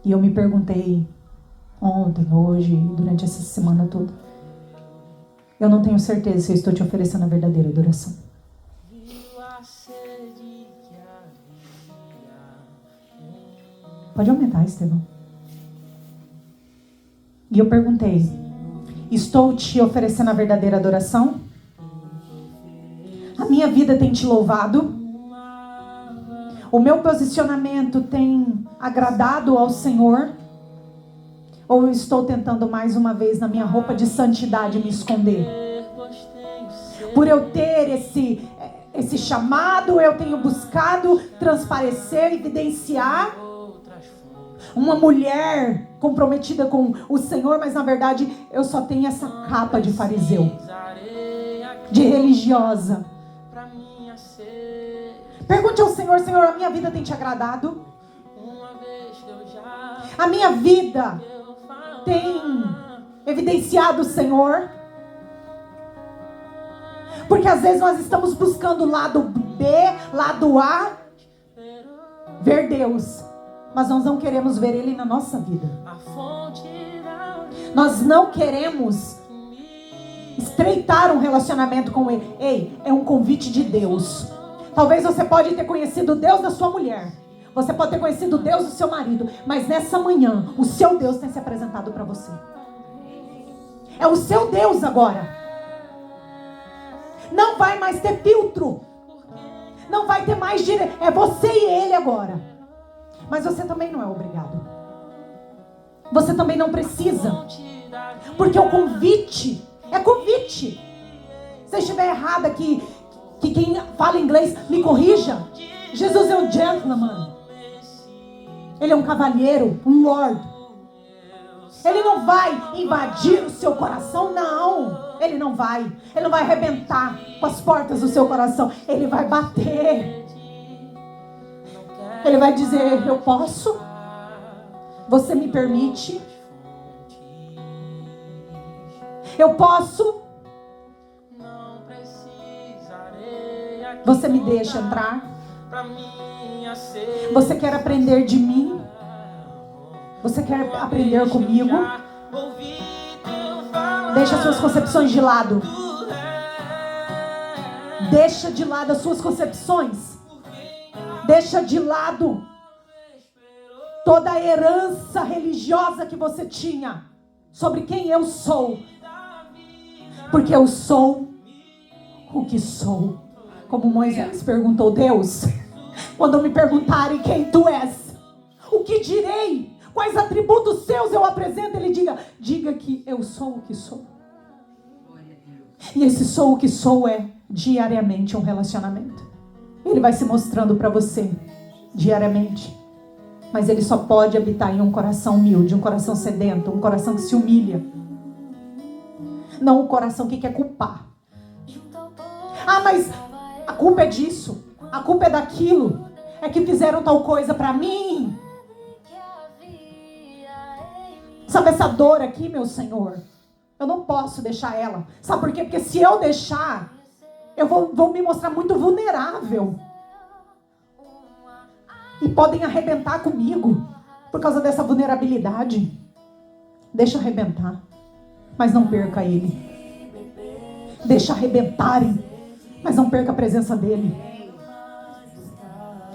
E eu me perguntei ontem, hoje, durante essa semana toda. Eu não tenho certeza se eu estou te oferecendo a verdadeira adoração. Pode aumentar, Estevão. E eu perguntei, estou te oferecendo a verdadeira adoração? A minha vida tem te louvado? O meu posicionamento tem agradado ao Senhor? Ou eu estou tentando mais uma vez na minha roupa de santidade me esconder? Por eu ter esse chamado, eu tenho buscado transparecer, evidenciar uma mulher comprometida com o Senhor, mas na verdade eu só tenho essa capa de fariseu, de religiosa. Pergunte ao Senhor, Senhor, a minha vida tem te agradado? A minha vida tem evidenciado o Senhor? Porque às vezes nós estamos buscando o lado B, lado A, ver Deus, mas nós não queremos ver Ele na nossa vida. Nós não queremos estreitar um relacionamento com Ele. Ei, é um convite de Deus. Talvez você pode ter conhecido o Deus da sua mulher. Você pode ter conhecido o Deus do seu marido. Mas nessa manhã, o seu Deus tem se apresentado para você. É o seu Deus agora. Não vai mais ter filtro. Não vai ter mais direito. É você e Ele agora. Mas você também não é obrigado. Você também não precisa. Porque o convite é convite. Se eu estiver errada aqui, que quem fala inglês me corrija. Jesus é um gentleman. Ele é um cavalheiro, um lord. Ele não vai invadir o seu coração, não. Ele não vai. Ele não vai arrebentar com as portas do seu coração. Ele vai bater. Ele vai dizer, eu posso? Você me permite? Eu posso? Você me deixa entrar? Você quer aprender de mim? Você quer aprender comigo? Deixa suas concepções de lado. Deixa de lado as suas concepções. Deixa de lado toda a herança religiosa que você tinha sobre quem eu sou. Porque eu sou o que sou. Como Moisés perguntou, Deus, quando me perguntarem quem tu és, o que direi? Quais atributos seus eu apresento? Ele diga que eu sou o que sou. E esse sou o que sou é diariamente um relacionamento. Ele vai se mostrando para você diariamente. Mas ele só pode habitar em um coração humilde, um coração sedento, um coração que se humilha. Não um coração que quer culpar. Ah, mas a culpa é disso. A culpa é daquilo. É que fizeram tal coisa para mim. Sabe essa dor aqui, meu Senhor? Eu não posso deixar ela. Sabe por quê? Porque se eu deixar, eu vou me mostrar muito vulnerável. E podem arrebentar comigo por causa dessa vulnerabilidade. Deixa arrebentar. Mas não perca ele. Deixa arrebentarem. Mas não perca a presença dele.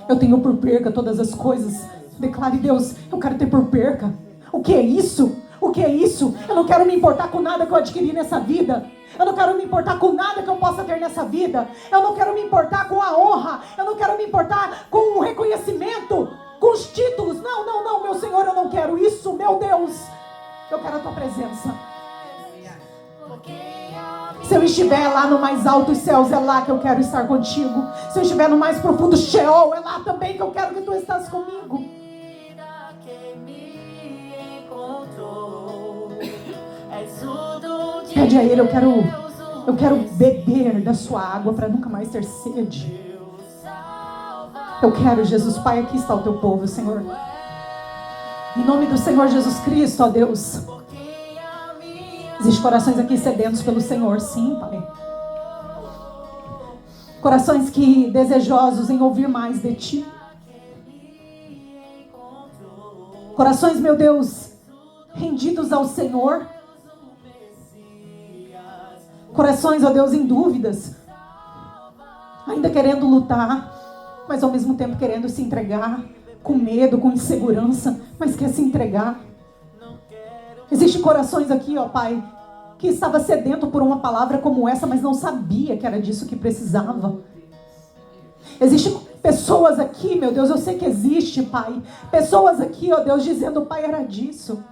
Eu tenho por perca todas as coisas. Declare, Deus, eu quero ter por perca. O que é isso? O que é isso? Eu não quero me importar com nada que eu adquiri nessa vida. Eu não quero me importar com nada que eu possa ter nessa vida. Eu não quero me importar com a honra. Eu não quero me importar com o reconhecimento, com os títulos. Não, não, não, meu Senhor, eu não quero isso, meu Deus. Eu quero a tua presença. Se eu estiver lá no mais alto dos céus, é lá que eu quero estar contigo. Se eu estiver no mais profundo Sheol, é lá também que eu quero que tu estás comigo. Pede a Ele, eu quero beber da sua água para nunca mais ter sede. Eu quero, Jesus, Pai, aqui está o teu povo, Senhor. Em nome do Senhor Jesus Cristo, ó Deus. Existem corações aqui sedentos pelo Senhor, sim, Pai. Corações que desejosos em ouvir mais de Ti. Corações, meu Deus, rendidos ao Senhor. Corações, ó Deus, em dúvidas. Ainda querendo lutar, mas ao mesmo tempo querendo se entregar. Com medo, com insegurança, mas quer se entregar. Existem corações aqui, ó Pai, que estava sedento por uma palavra como essa, mas não sabia que era disso que precisava. Existem pessoas aqui, meu Deus, eu sei que existe, Pai. Pessoas aqui, ó Deus, dizendo, Pai, era disso.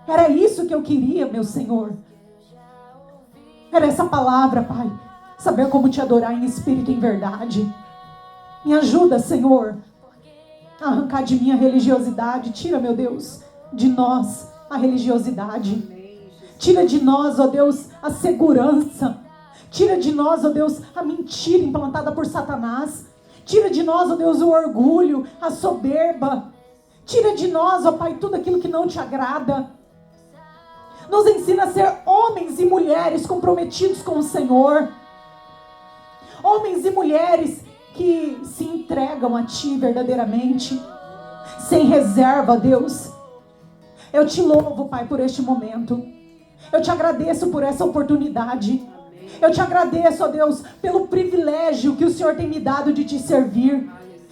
Era isso que eu queria, meu Senhor. Era essa palavra, Pai. Saber como te adorar em espírito e em verdade. Me ajuda, Senhor, a arrancar de mim a religiosidade. Tira, meu Deus, de nós a religiosidade. Tira de nós, ó Deus, a segurança. Tira de nós, ó Deus, a mentira implantada por Satanás. Tira de nós, ó Deus, o orgulho, a soberba. Tira de nós, ó Pai, tudo aquilo que não te agrada. Nos ensina a ser homens e mulheres comprometidos com o Senhor. Homens e mulheres que se entregam a Ti verdadeiramente, sem reserva, Deus. Eu te louvo, Pai, por este momento. Eu te agradeço por essa oportunidade. Eu te agradeço, ó Deus, pelo privilégio que o Senhor tem me dado de te servir.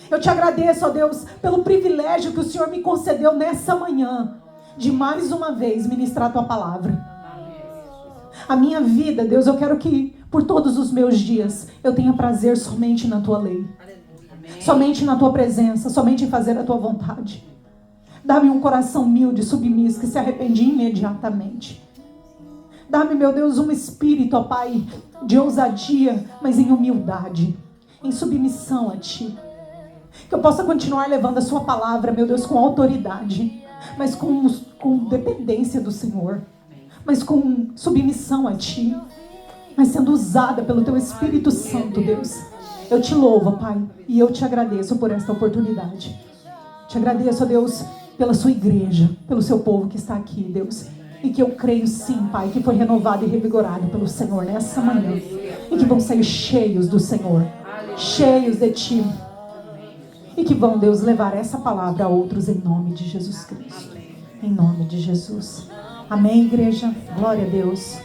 Eu te agradeço, ó Deus, pelo privilégio que o Senhor me concedeu nessa manhã, de mais uma vez ministrar a Tua palavra. A minha vida, Deus, eu quero que por todos os meus dias eu tenha prazer somente na Tua lei. Somente na Tua presença, somente em fazer a Tua vontade. Dá-me um coração humilde, submisso, que se arrepende imediatamente. Dá-me, meu Deus, um espírito, ó Pai, de ousadia, mas em humildade, em submissão a Ti. Que eu possa continuar levando a Sua palavra, meu Deus, com autoridade, mas com dependência do Senhor, mas com submissão a Ti, mas sendo usada pelo Teu Espírito Santo, Deus. Eu te louvo, Pai, e eu te agradeço por esta oportunidade. Te agradeço, ó Deus, pela Sua igreja, pelo Seu povo que está aqui, Deus. E que eu creio sim, Pai, que foi renovado e revigorado pelo Senhor nessa manhã. E que vão sair cheios do Senhor, cheios de Ti. E que vão, Deus, levar essa palavra a outros em nome de Jesus Cristo. Em nome de Jesus. Amém, igreja? Glória a Deus.